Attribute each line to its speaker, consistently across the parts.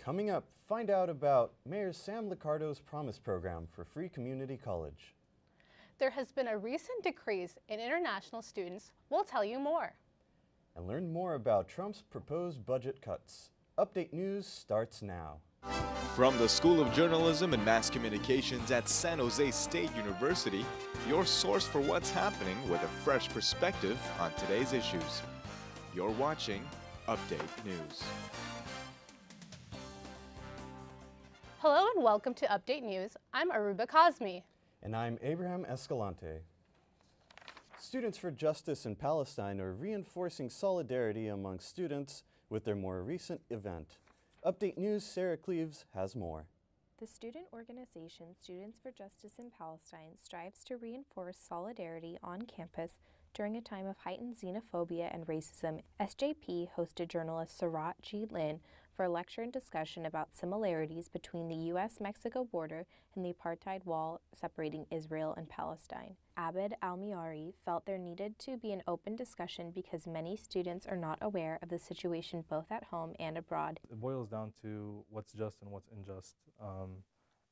Speaker 1: Coming up, find out about Mayor Sam Liccardo's Promise Program for Free Community College.
Speaker 2: There has been a recent decrease in international students. We'll tell you more.
Speaker 1: And learn more about Trump's proposed budget cuts. Update News starts now.
Speaker 3: From the School of Journalism and Mass Communications at San Jose State University, your source for what's happening with a fresh perspective on today's issues. You're watching Update News.
Speaker 2: Hello and welcome to Update News. I'm Aruba Cosme.
Speaker 1: And I'm Abraham Escalante. Students for Justice in Palestine are reinforcing solidarity among students with their more recent event. Update News' Sarah Cleaves has more.
Speaker 4: The student organization Students for Justice in Palestine strives to reinforce solidarity on campus during a time of heightened xenophobia and racism. SJP hosted journalist Sarat G. Lin for a lecture and discussion about similarities between the U.S.-Mexico border and the apartheid wall separating Israel and Palestine. Abed Almiari felt there needed to be an open discussion because many students are not aware of the situation both at home and abroad.
Speaker 5: It boils down to what's just and what's unjust.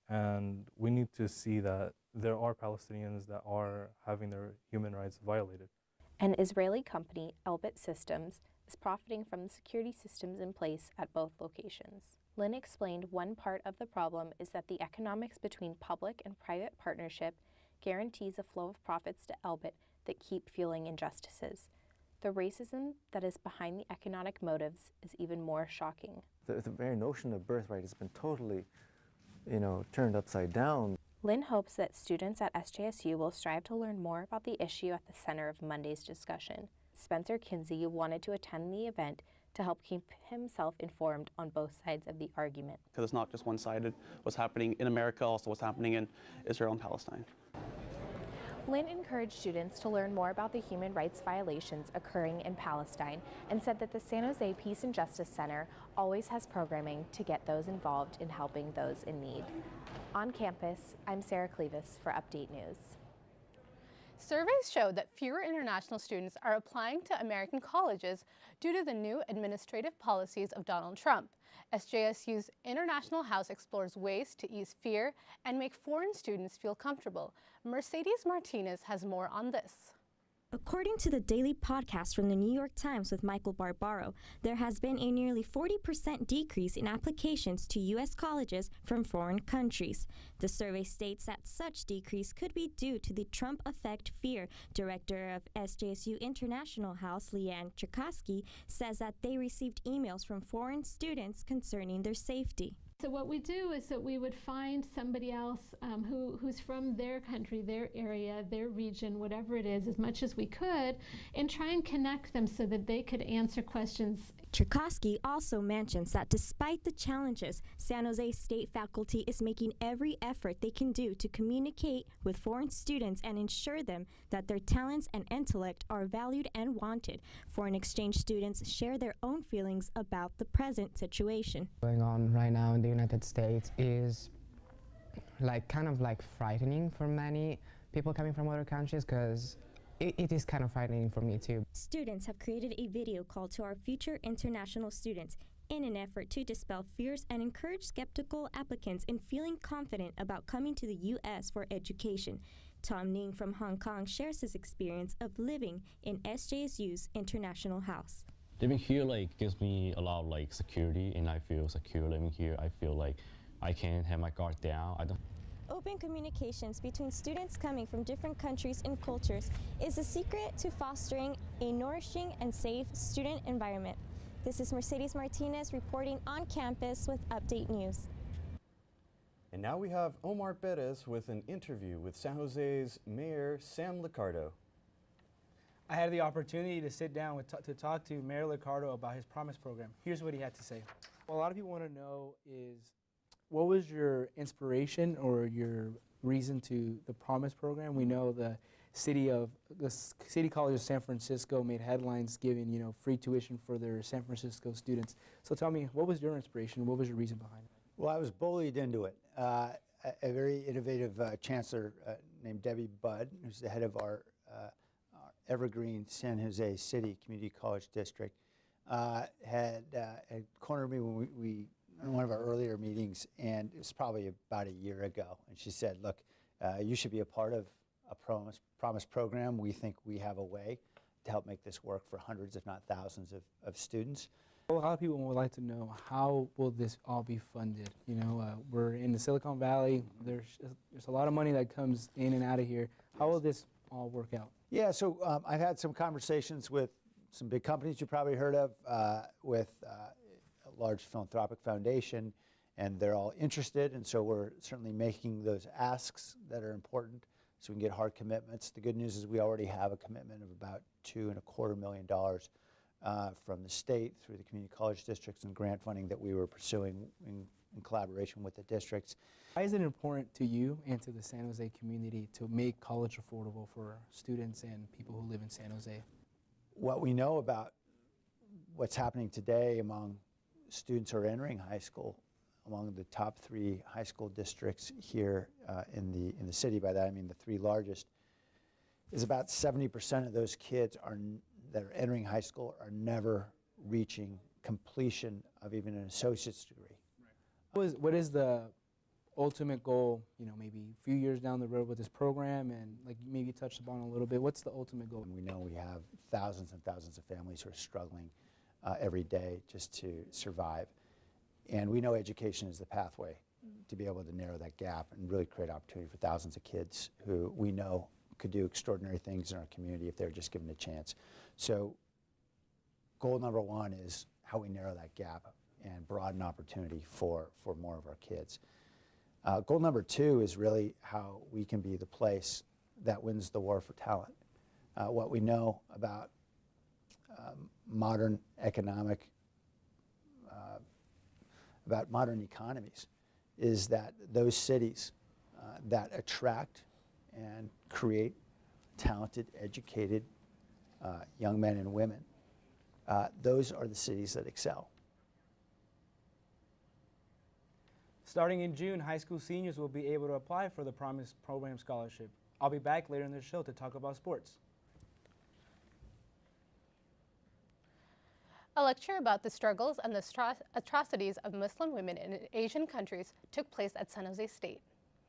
Speaker 5: And we need to see that there are Palestinians that are having their human rights violated.
Speaker 4: An Israeli company, Elbit Systems, is profiting from the security systems in place at both locations. Lin explained one part of the problem is that the economics between public and private partnership guarantees a flow of profits to Elbit that keep fueling injustices. The racism that is behind the economic motives is even more shocking.
Speaker 6: The very notion of birthright has been totally, turned upside down.
Speaker 4: Lin hopes that students at SJSU will strive to learn more about the issue at the center of Monday's discussion. Spencer Kinsey wanted to attend the event to help keep himself informed on both sides of the argument.
Speaker 7: Because it's not just one-sided. What's happening in America, also what's happening in Israel and Palestine.
Speaker 4: Lin encouraged students to learn more about the human rights violations occurring in Palestine and said that the San Jose Peace and Justice Center always has programming to get those involved in helping those in need. On campus, I'm Sarah Cleavis for Update News.
Speaker 2: Surveys show that fewer international students are applying to American colleges due to the new administrative policies of Donald Trump. SJSU's International House explores ways to ease fear and make foreign students feel comfortable. Mercedes Martinez has more on this.
Speaker 8: According to the daily podcast from the New York Times with Michael Barbaro, there has been a nearly 40% decrease in applications to U.S. colleges from foreign countries. The survey states that such decrease could be due to the Trump effect fear. Director of SJSU International House, Leanne Cherkasky, says that they received emails from foreign students concerning their safety.
Speaker 9: So what we do is that we would find somebody else who's from their country, their area, their region, whatever it is, as much as we could, and try and connect them so that they could answer questions.
Speaker 8: Cherkasky also mentions that despite the challenges, San Jose State faculty is making every effort they can do to communicate with foreign students and ensure them that their talents and intellect are valued and wanted. Foreign exchange students share their own feelings about the present situation.
Speaker 10: Going on right now in the United States is kind of frightening for many people coming from other countries, because it is kind of frightening for me too.
Speaker 8: Students have created a video call to our future international students in an effort to dispel fears and encourage skeptical applicants in feeling confident about coming to the U.S. for education. Tom Ning from Hong Kong shares his experience of living in SJSU's International House.
Speaker 11: Living here gives me a lot of security, and I feel secure living here. I feel like I can have my guard down.
Speaker 8: Open communications between students coming from different countries and cultures is the secret to fostering a nourishing and safe student environment. This is Mercedes Martinez reporting on campus with Update News.
Speaker 1: And now we have Omar Perez with an interview with San Jose's Mayor Sam Liccardo.
Speaker 12: I had the opportunity to sit down to talk to Mayor Liccardo about his Promise program. Here's what he had to say. What a lot of people want to know is, what was your inspiration or your reason to the Promise program? We know the City College of San Francisco made headlines giving free tuition for their San Francisco students. So tell me, what was your inspiration? What was your reason behind it?
Speaker 13: Well, I was bullied into it. A very innovative chancellor named Debbie Budd, who's the head of our evergreen San Jose City Community College District, had cornered me when we in one of our earlier meetings, and it was probably about a year ago. And she said, look, you should be a part of a Promise program. We think we have a way to help make this work for hundreds, if not thousands, of students.
Speaker 12: A lot of people would like to know, how will this all be funded? You know, we're in the Silicon Valley. There's a lot of money that comes in and out of here. How will this all work out?
Speaker 13: Yeah, so I've had some conversations with some big companies you probably heard of, with a large philanthropic foundation, and they're all interested, and so we're certainly making those asks that are important so we can get hard commitments. The good news is we already have a commitment of about $2.25 million from the state through the community college districts and grant funding that we were pursuing in collaboration with the districts.
Speaker 12: Why is it important to you and to the San Jose community to make college affordable for students and people who live in San Jose?
Speaker 13: What we know about what's happening today among students who are entering high school, among the top 3 high school districts here in the city, by that I mean the 3 largest, is about 70% of those kids that are entering high school are never reaching completion of even an associate's degree.
Speaker 12: Right. What is the ultimate goal, you know, maybe a few years down the road with this program, and like you maybe touched upon a little bit, what's the ultimate goal?
Speaker 13: And we know we have thousands and thousands of families who are struggling every day just to survive. And we know education is the pathway to be able to narrow that gap and really create opportunity for thousands of kids who we know could do extraordinary things in our community if they were just given a chance. So goal number 1 is how we narrow that gap and broaden opportunity for more of our kids. Goal number 2 is really how we can be the place that wins the war for talent. What we know about modern economies is that those cities that attract and create talented, educated young men and women, those are the cities that excel.
Speaker 12: Starting in June, high school seniors will be able to apply for the Promise Program Scholarship. I'll be back later in the show to talk about sports.
Speaker 2: A lecture about the struggles and the atrocities of Muslim women in Asian countries took place at San Jose State.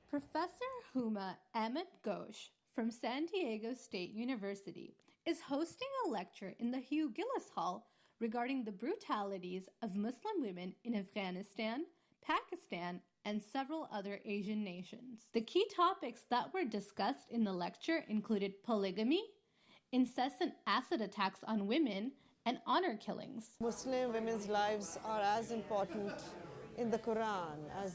Speaker 14: Professor Huma Ahmed Ghosh from San Diego State University is hosting a lecture in the Hugh Gillis Hall regarding the brutalities of Muslim women in Afghanistan, Pakistan, and several other Asian nations. The key topics that were discussed in the lecture included polygamy, incessant acid attacks on women, and honor killings.
Speaker 15: Muslim women's lives are as important in the Quran as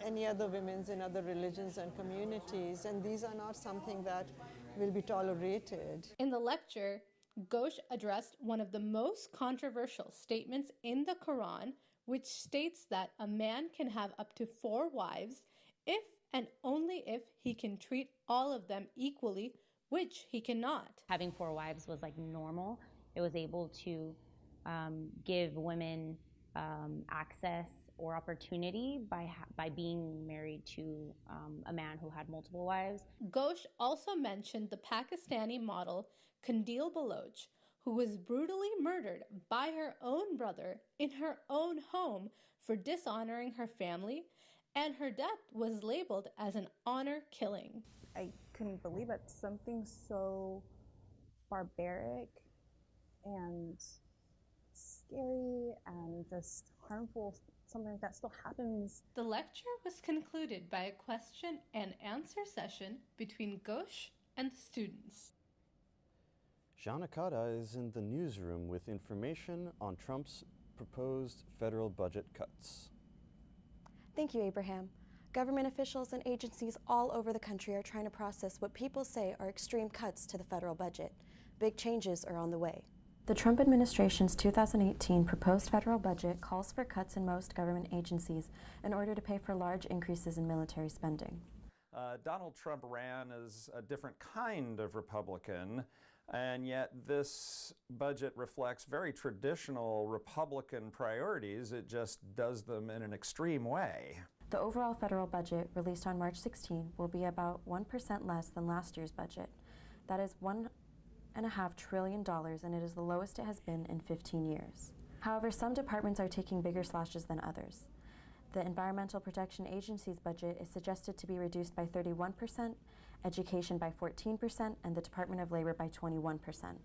Speaker 15: any other women's in other religions and communities, and these are not something that will be tolerated.
Speaker 14: In the lecture, Ghosh addressed one of the most controversial statements in the Quran, which states that a man can have up to 4 wives if and only if he can treat all of them equally, which he cannot.
Speaker 16: Having 4 wives was like normal. It was able to give women access or opportunity by being married to a man who had multiple wives.
Speaker 14: Ghosh also mentioned the Pakistani model Qandil Baloch, who was brutally murdered by her own brother in her own home for dishonoring her family, and her death was labeled as an honor killing.
Speaker 17: I couldn't believe it. Something so barbaric and scary and just harmful, something like that still happens.
Speaker 14: The lecture was concluded by a question and answer session between Ghosh and the students.
Speaker 1: Jean Akata is in the newsroom with information on Trump's proposed federal budget cuts.
Speaker 18: Thank you, Abraham. Government officials and agencies all over the country are trying to process what people say are extreme cuts to the federal budget. Big changes are on the way. The Trump administration's 2018 proposed federal budget calls for cuts in most government agencies in order to pay for large increases in military spending.
Speaker 19: Donald Trump ran as a different kind of Republican, and yet this budget reflects very traditional Republican priorities. It just does them in an extreme way.
Speaker 18: The overall federal budget, released on March 16, will be about 1% less than last year's budget. That is $1.5 trillion, and it is the lowest it has been in 15 years. However, some departments are taking bigger slashes than others. The Environmental Protection Agency's budget is suggested to be reduced by 31%, Education by 14%, and the Department of Labor by 21%.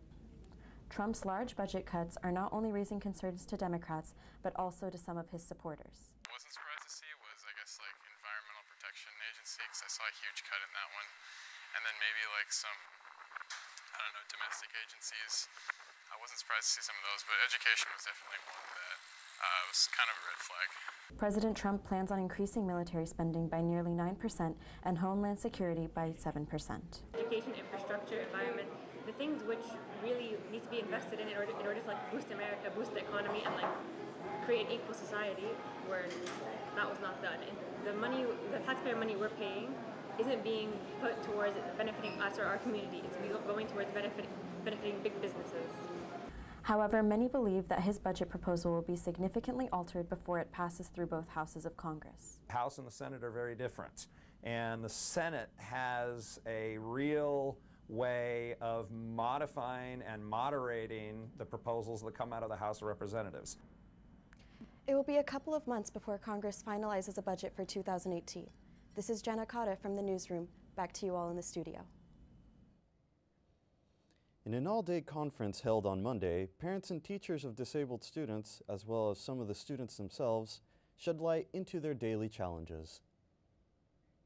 Speaker 18: Trump's large budget cuts are not only raising concerns to Democrats, but also to some of his supporters.
Speaker 20: I wasn't surprised to see was, I guess, like Environmental Protection Agency, because I saw a huge cut in that one. And then maybe like some, I don't know, domestic agencies. I wasn't surprised to see some of those, but education was definitely one that was kind of a red flag.
Speaker 18: President Trump plans on increasing military spending by nearly 9% and Homeland Security by 7%.
Speaker 21: Education, infrastructure, environment, the things which really need to be invested in order to like boost America, boost the economy, and like create an equal society, where that was not done. And the taxpayer money we're paying isn't being put towards benefiting us or our community. It's going towards benefiting big businesses.
Speaker 18: However, many believe that his budget proposal will be significantly altered before it passes through both houses of Congress.
Speaker 19: The House and the Senate are very different, and the Senate has a real way of modifying and moderating the proposals that come out of the House of Representatives.
Speaker 18: It will be a couple of months before Congress finalizes a budget for 2018. This is Jenna Cotta from the newsroom. Back to you all in the studio.
Speaker 1: In an all-day conference held on Monday, parents and teachers of disabled students, as well as some of the students themselves, shed light into their daily challenges.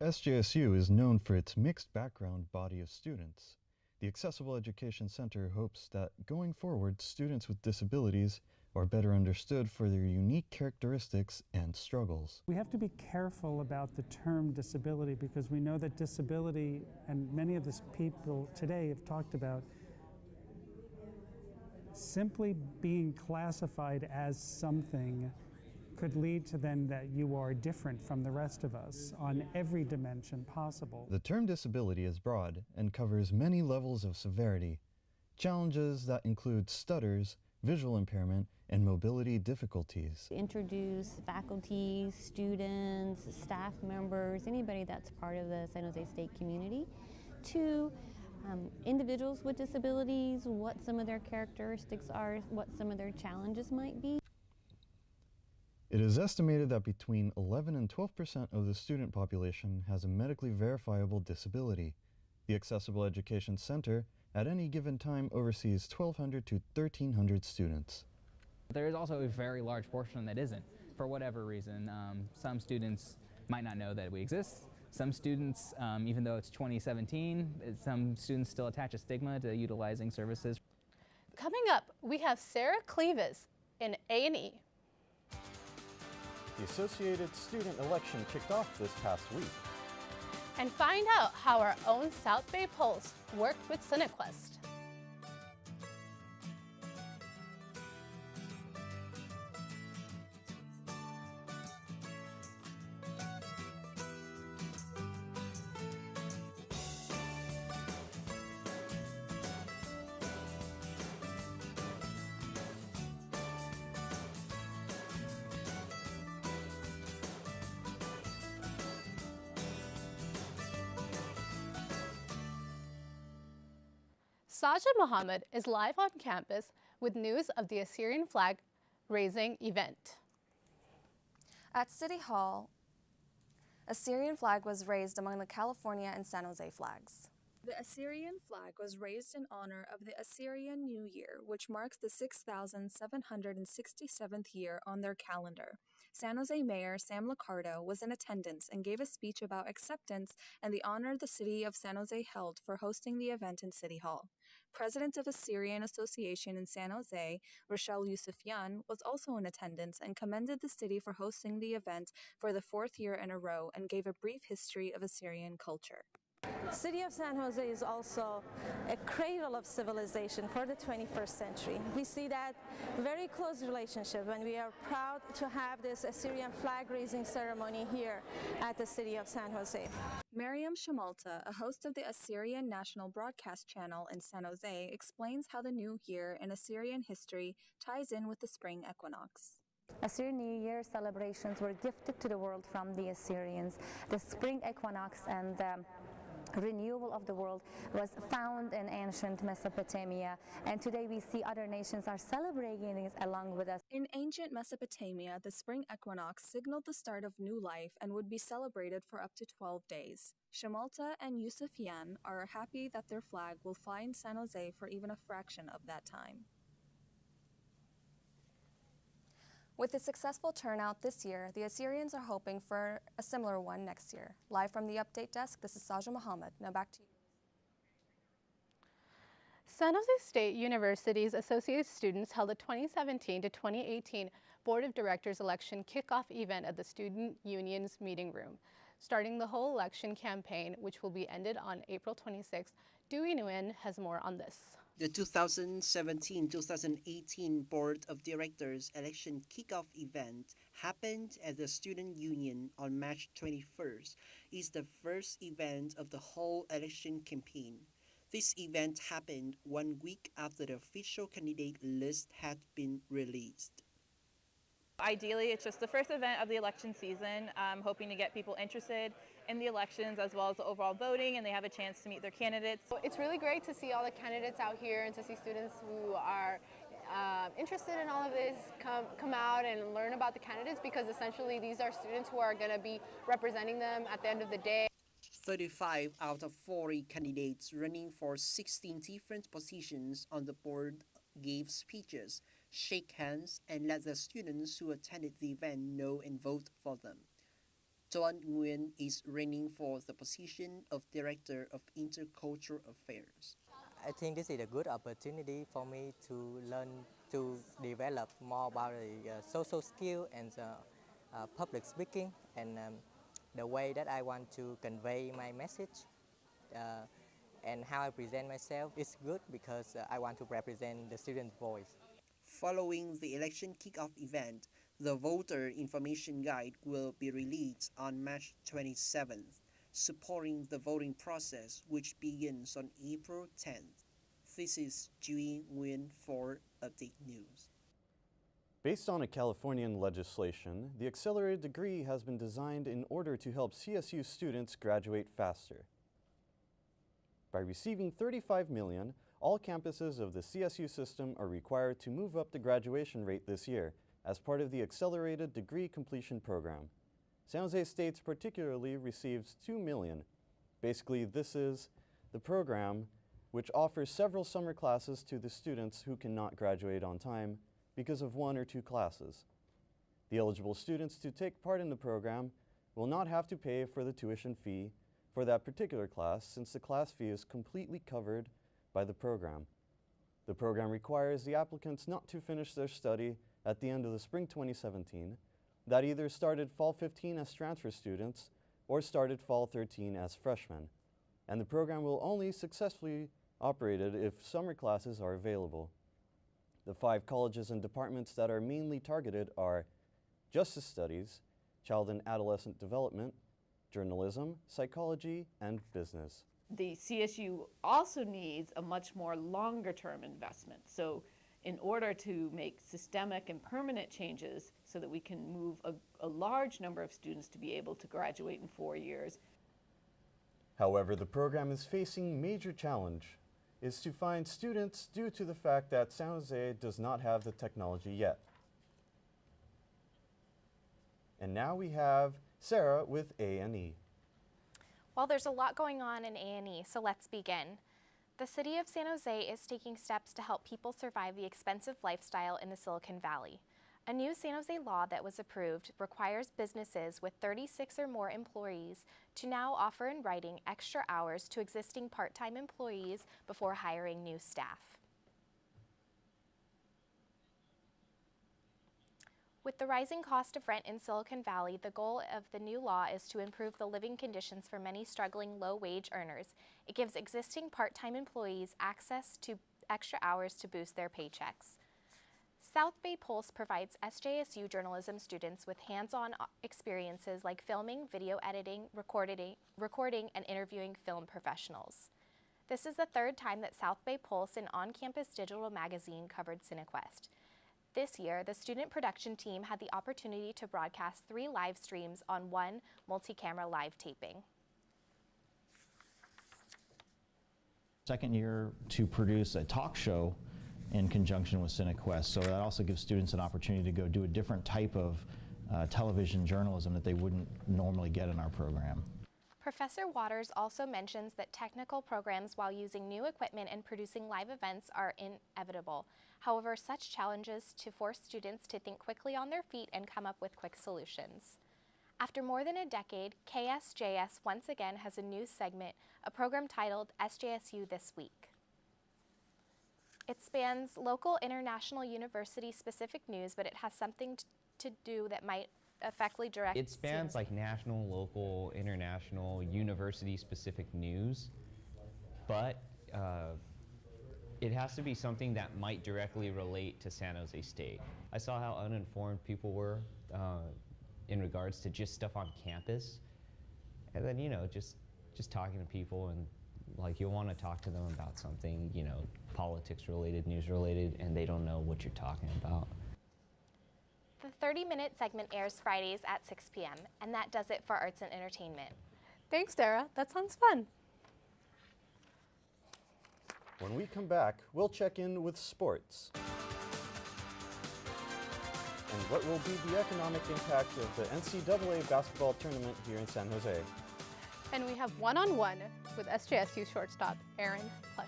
Speaker 1: SJSU is known for its mixed background body of students. The Accessible Education Center hopes that going forward, students with disabilities are better understood for their unique characteristics and struggles.
Speaker 22: We have to be careful about the term disability because we know that disability, and many of the people today have talked about, simply being classified as something could lead to then that you are different from the rest of us on every dimension possible.
Speaker 1: The term disability is broad and covers many levels of severity. Challenges that include stutters, visual impairment, and mobility difficulties.
Speaker 23: Introduce faculty, students, staff members, anybody that's part of the San Jose State community to individuals with disabilities, what some of their characteristics are, what some of their challenges might be.
Speaker 1: It is estimated that between 11 and 12% of the student population has a medically verifiable disability. The Accessible Education Center at any given time oversees 1,200 to 1,300 students.
Speaker 24: There is also a very large portion that isn't, for whatever reason. Some students might not know that we exist. Some students, even though it's 2017, some students still attach a stigma to utilizing services.
Speaker 2: Coming up, we have Sarah Clevis in A&E.
Speaker 1: The Associated Student election kicked off this past week.
Speaker 2: And find out how our own South Bay Pulse worked with CineQuest. Saja Mohammed is live on campus with news of the Assyrian flag raising event.
Speaker 18: At City Hall, a Assyrian flag was raised among the California and San Jose flags.
Speaker 25: The Assyrian flag was raised in honor of the Assyrian New Year, which marks the 6,767th year on their calendar. San Jose Mayor Sam Liccardo was in attendance and gave a speech about acceptance and the honor the city of San Jose held for hosting the event in City Hall. President of Assyrian Association in San Jose, Rochelle Yusufian, was also in attendance and commended the city for hosting the event for the 4th year in a row and gave a brief history of Assyrian culture.
Speaker 26: City of San Jose is also a cradle of civilization for the 21st century. We see that very close relationship, and we are proud to have this Assyrian flag raising ceremony here at the City of San Jose.
Speaker 25: Mariam Shamalta, a host of the Assyrian National Broadcast Channel in San Jose, explains how the new year in Assyrian history ties in with the spring equinox.
Speaker 27: Assyrian New Year celebrations were gifted to the world from the Assyrians. The spring equinox and
Speaker 3: renewal of the world was found in ancient Mesopotamia, and today we see other nations are celebrating it along with us.
Speaker 25: In ancient Mesopotamia, the spring equinox signaled the start of new life and would be celebrated for up to 12 days. Shamalta and Yusufian are happy that their flag will fly in San Jose for even a fraction of that time. With a successful turnout this year, the Assyrians are hoping for a similar one next year. Live from the Update Desk, this is Saja Muhammad. Now back to you.
Speaker 2: San Jose State University's associate students held a 2017 to 2018 Board of Directors election kickoff event at the Student Union's meeting room. Starting the whole election campaign, which will be ended on April 26th, Dewey Nguyen has more on this.
Speaker 4: The 2017-2018 Board of Directors election kickoff event happened at the Student Union on March 21st. It's the first event of the whole election campaign. This event happened 1 week after the official candidate list had been released.
Speaker 5: Ideally, it's just the first event of the election season, hoping to get people interested in the elections as well as the overall voting, and they have a chance to meet their candidates.
Speaker 2: It's really great to see all the candidates out here and to see students who are interested in all of this come out and learn about the candidates, because essentially these are students who are going to be representing them at the end of the day.
Speaker 4: 35 out of 40 candidates running for 16 different positions on the board gave speeches, shake hands, and let the students who attended the event know and vote for them. Toan Nguyen is running for the position of Director of Intercultural Affairs.
Speaker 6: I think this is a good opportunity for me to learn to develop more about the social skill and public speaking, and the way that I want to convey my message and how I present myself is good because I want to represent the student voice.
Speaker 4: Following the election kickoff event, the voter information guide will be released on March 27th, supporting the voting process, which begins on April 10th. This is Dewey Nguyen for Update News.
Speaker 1: Based on a Californian legislation, the accelerated degree has been designed in order to help CSU students graduate faster. By receiving $35 million, all campuses of the CSU system are required to move up the graduation rate this year as part of the Accelerated Degree Completion Program. San Jose State particularly receives $2 million. Basically, this is the program which offers several summer classes to the students who cannot graduate on time because of 1 or 2 classes. The eligible students to take part in the program will not have to pay for the tuition fee for that particular class, since the class fee is completely covered by the program. The program requires the applicants not to finish their study at the end of the spring 2017, that either started fall 15 as transfer students or started fall 13 as freshmen. And the program will only successfully operated if summer classes are available. The 5 colleges and departments that are mainly targeted are Justice Studies, Child and Adolescent Development, Journalism, Psychology, and Business.
Speaker 7: The CSU also needs a much more longer-term investment. So in order to make systemic and permanent changes so that we can move a large number of students to be able to graduate in 4 years.
Speaker 1: However, the program is facing major challenge is to find students due to the fact that San Jose does not have the technology yet. And now we have Sarah with A&E.
Speaker 9: Well, there's a lot going on in A&E, so let's begin. The city of San Jose is taking steps to help people survive the expensive lifestyle in the Silicon Valley. A new San Jose law that was approved requires businesses with 36 or more employees to now offer in writing extra hours to existing part-time employees before hiring new staff. With the rising cost of rent in Silicon Valley, the goal of the new law is to improve the living conditions for many struggling low-wage earners. It gives existing part-time employees access to extra hours to boost their paychecks. South Bay Pulse provides SJSU journalism students with hands-on experiences like filming, video editing, recording, and interviewing film professionals. This is the 3rd time that South Bay Pulse, an on-campus digital magazine, covered CineQuest. This year, the student production team had the opportunity to broadcast 3 live streams on 1 multi-camera live taping.
Speaker 8: Second year to produce a talk show in conjunction with CineQuest, so that also gives students an opportunity to go do a different type of television journalism that they wouldn't normally get in our program.
Speaker 9: Professor Waters also mentions that technical programs while using new equipment and producing live events are inevitable. However, such challenges to force students to think quickly on their feet and come up with quick solutions. After more than a decade, KSJS once again has a news segment, a program titled SJSU This Week. It spans local, international, university-specific news, but it has something to do that might effectively direct
Speaker 10: It spans like national, local, international, university-specific news, but it has to be something that might directly relate to San Jose State. I saw how uninformed people were in regards to just stuff on campus, and then, you know, just talking to people, and like you'll want to talk to them about something, you know, politics related, news related, and they don't know what you're talking about.
Speaker 9: The 30-minute segment airs Fridays at 6 p.m., and that does it for Arts and Entertainment.
Speaker 2: Thanks, Dara. That sounds fun.
Speaker 1: When we come back, we'll check in with sports and what will be the economic impact of the NCAA basketball tournament here in San Jose.
Speaker 2: And we have one-on-one with SJSU shortstop Aaron Plushny.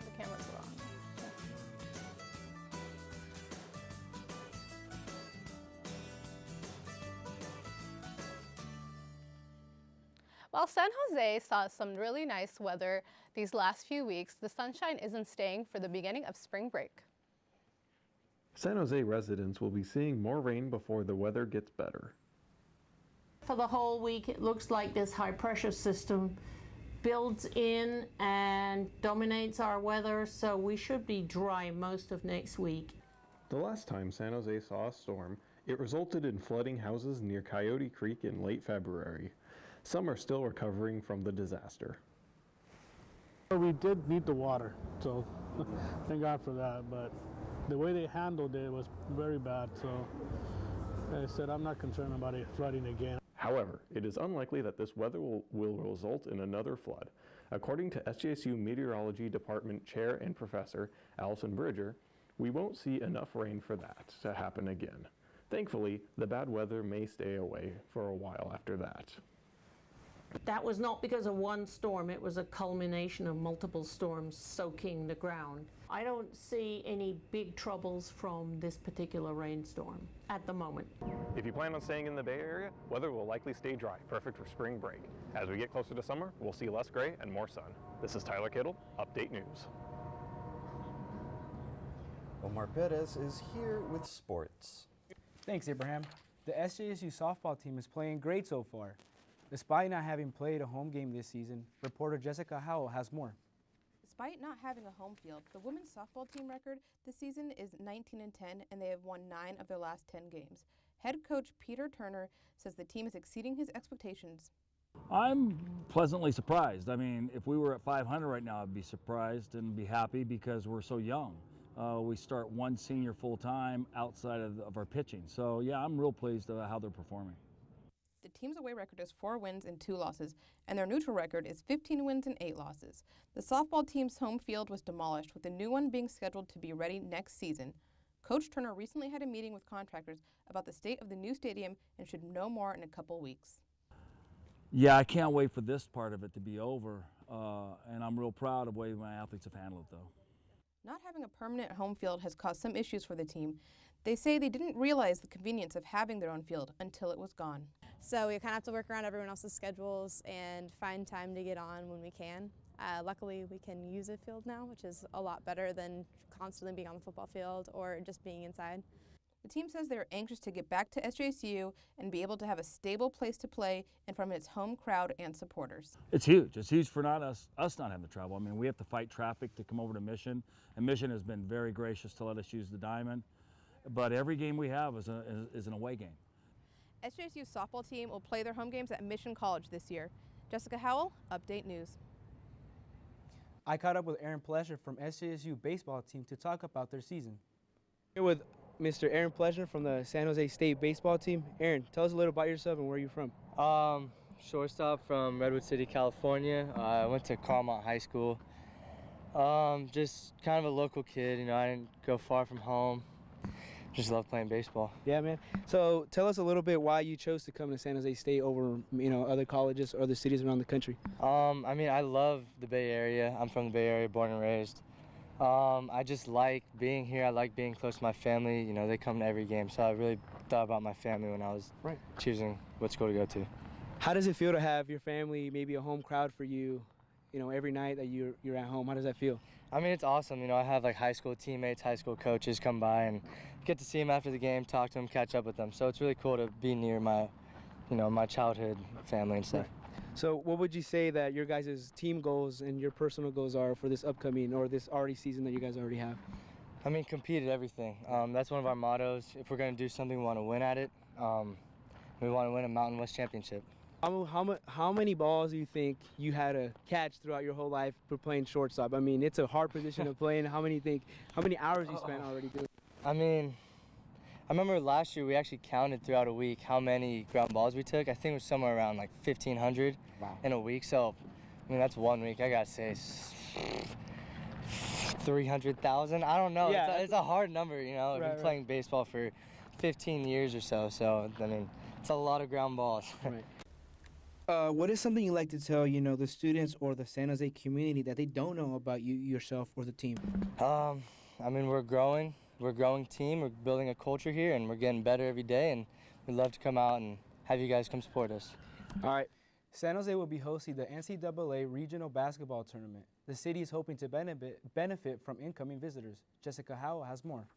Speaker 2: The camera's wrong. While San Jose saw some really nice weather these last few weeks, the sunshine isn't staying for the beginning of spring break.
Speaker 11: San Jose residents will be seeing more rain before the weather gets better.
Speaker 12: For the whole week, it looks like this high pressure system builds in and dominates our weather, so we should be dry most of next week.
Speaker 11: The last time San Jose saw a storm, it resulted in flooding houses near Coyote Creek in late February. Some are still recovering from the disaster.
Speaker 13: We did need the water, so thank God for that, but the way they handled it was very bad, so I said I'm not concerned about it flooding again.
Speaker 11: However, it is unlikely that this weather will result in another flood. According to SJSU Meteorology Department Chair and Professor Allison Bridger, we won't see enough rain for that to happen again. Thankfully, the bad weather may stay away for a while after that.
Speaker 12: That was not because of one storm, it was a culmination of multiple storms soaking the ground. I don't see any big troubles from this particular rainstorm at the moment.
Speaker 11: If you plan on staying in the Bay Area, weather will likely stay dry, perfect for spring break. As we get closer to summer, we'll see less gray and more sun. This is Tyler Kittle, Update News.
Speaker 1: Omar Perez is here with sports.
Speaker 15: Thanks, Abraham. The SJSU softball team is playing great so far. Despite not having played a home game this season, reporter Jessica Howell has more.
Speaker 27: Despite not having a home field, the women's softball team record this season is 19-10, and they have won 9 of their last 10 games. Head coach Peter Turner says the team is exceeding his expectations.
Speaker 28: I'm pleasantly surprised. I mean, if we were at 500 right now, I'd be surprised and be happy because we're so young. We start one senior full-time outside of our pitching. So, yeah, I'm real pleased about how they're performing.
Speaker 27: The team's away record is 4 wins and 2 losses, and their neutral record is 15 wins and 8 losses. The softball team's home field was demolished, with a new one being scheduled to be ready next season. Coach Turner recently had a meeting with contractors about the state of the new stadium and should know more in a couple weeks.
Speaker 28: Yeah, I can't wait for this part of it to be over, and I'm real proud of the way my athletes have handled it, though.
Speaker 27: Not having a permanent home field has caused some issues for the team. They say they didn't realize the convenience of having their own field until it was gone.
Speaker 29: So we kind of have to work around everyone else's schedules and find time to get on when we can. Luckily, we can use a field now, which is a lot better than constantly being on the football field or just being inside.
Speaker 27: The team says they're anxious to get back to SJSU and be able to have a stable place to play in front of its home crowd and supporters.
Speaker 28: It's huge. It's huge for us not having to travel. I mean, we have to fight traffic to come over to Mission, and Mission has been very gracious to let us use the diamond. But every game we have is an away game.
Speaker 27: SJSU's softball team will play their home games at Mission College this year. Jessica Howell, Update News.
Speaker 15: I caught up with Aaron Pleasure from SJSU baseball team to talk about their season. Here with Mr. Aaron Pleasure from the San Jose State baseball team. Aaron, tell us a little about yourself and where you're from.
Speaker 14: Shortstop from Redwood City, California. I went to Carmont High School. Just kind of a local kid, you know, I didn't go far from home. Just love playing baseball.
Speaker 15: Yeah, man. So tell us a little bit why you chose to come to San Jose State over, other colleges or other cities around the country.
Speaker 14: I mean, I love the Bay Area. I'm from the Bay Area, born and raised. I just like being here. I like being close to my family. You know, they come to every game, so I really thought about my family when I was choosing what school to go to.
Speaker 15: How does it feel to have your family, maybe a home crowd for you, every night that you're at home? How does that feel?
Speaker 14: I mean, it's awesome. You know, I have like high school teammates, high school coaches come by and get to see them after the game, talk to them, catch up with them. So it's really cool to be near my, my childhood family and stuff.
Speaker 15: So what would you say that your guys' team goals and your personal goals are for this upcoming or this already season that you guys already have?
Speaker 14: I mean, compete at everything. That's one of our mottos. If we're going to do something, we want to win at it. We want to win a Mountain West championship.
Speaker 15: How many balls do you think you had to catch throughout your whole life for playing shortstop? I mean, it's a hard position to play in. How many hours you spent already doing it?
Speaker 14: I mean, I remember last year we actually counted throughout a week how many ground balls we took. I think it was somewhere around like 1,500 in a week. So, I mean, that's 1 week. I gotta say, 300,000. I don't know.
Speaker 15: Yeah,
Speaker 14: it's a hard number, I've been
Speaker 15: Right.
Speaker 14: playing baseball for 15 years or so. So, I mean, it's a lot of ground balls.
Speaker 15: What is something you like to tell, the students or the San Jose community that they don't know about you, yourself, or the team?
Speaker 14: I mean, we're growing. We're a growing team. We're building a culture here, and we're getting better every day. And we'd love to come out and have you guys come support us.
Speaker 15: All right. San Jose will be hosting the NCAA Regional Basketball Tournament. The city is hoping to benefit from incoming visitors. Jessica Howell has more.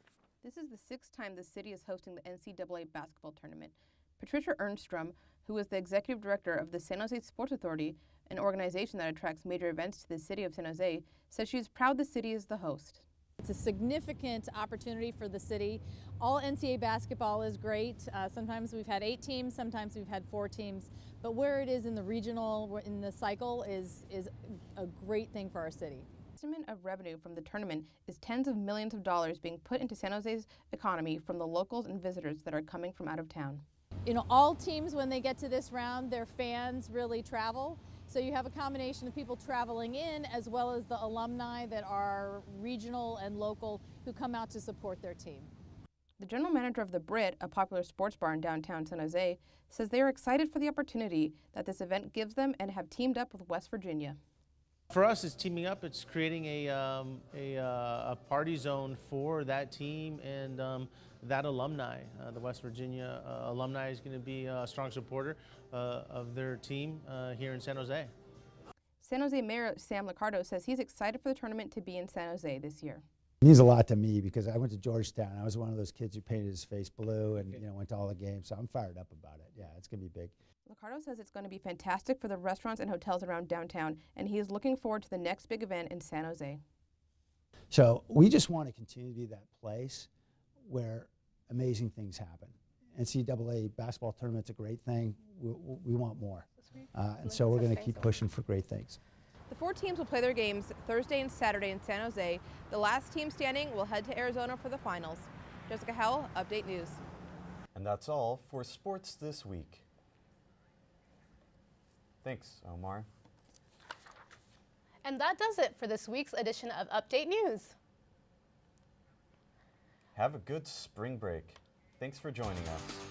Speaker 27: This is the 6th time the city is hosting the NCAA basketball tournament. Patricia Ernstrom, who is the executive director of the San Jose Sports Authority, an organization that attracts major events to the city of San Jose, says she is proud the city is the host.
Speaker 16: It's a significant opportunity for the city. All NCAA basketball is great. Sometimes we've had 8 teams, sometimes we've had 4 teams. But where it is in the regional, in the cycle, is a great thing for our city.
Speaker 27: The estimate of revenue from the tournament is tens of millions of dollars being put into San Jose's economy from the locals and visitors that are coming from out of town.
Speaker 16: All teams, when they get to this round, their fans really travel. So you have a combination of people traveling in as well as the alumni that are regional and local who come out to support their team.
Speaker 27: The general manager of the Brit, a popular sports bar in downtown San Jose, says they are excited for the opportunity that this event gives them and have teamed up with West Virginia.
Speaker 17: For us, it's teaming up. It's creating a party zone for that team and that alumni. The West Virginia alumni is going to be a strong supporter of their team here in San Jose.
Speaker 27: San Jose Mayor Sam Liccardo says he's excited for the tournament to be in San Jose this year.
Speaker 19: It means a lot to me because I went to Georgetown. I was one of those kids who painted his face blue and went to all the games. So I'm fired up about it. Yeah, it's going to be big.
Speaker 27: Liccardo says it's going to be fantastic for the restaurants and hotels around downtown, and he is looking forward to the next big event in San Jose.
Speaker 19: So we just want to continue to be that place where amazing things happen. NCAA basketball tournament's a great thing. We want more. And so we're going to keep pushing for great things.
Speaker 27: The 4 teams will play their games Thursday and Saturday in San Jose. The last team standing will head to Arizona for the finals. Jessica Howell, Update News.
Speaker 1: And that's all for sports this week. Thanks, Omar.
Speaker 2: And that does it for this week's edition of Update News.
Speaker 1: Have a good spring break. Thanks for joining us.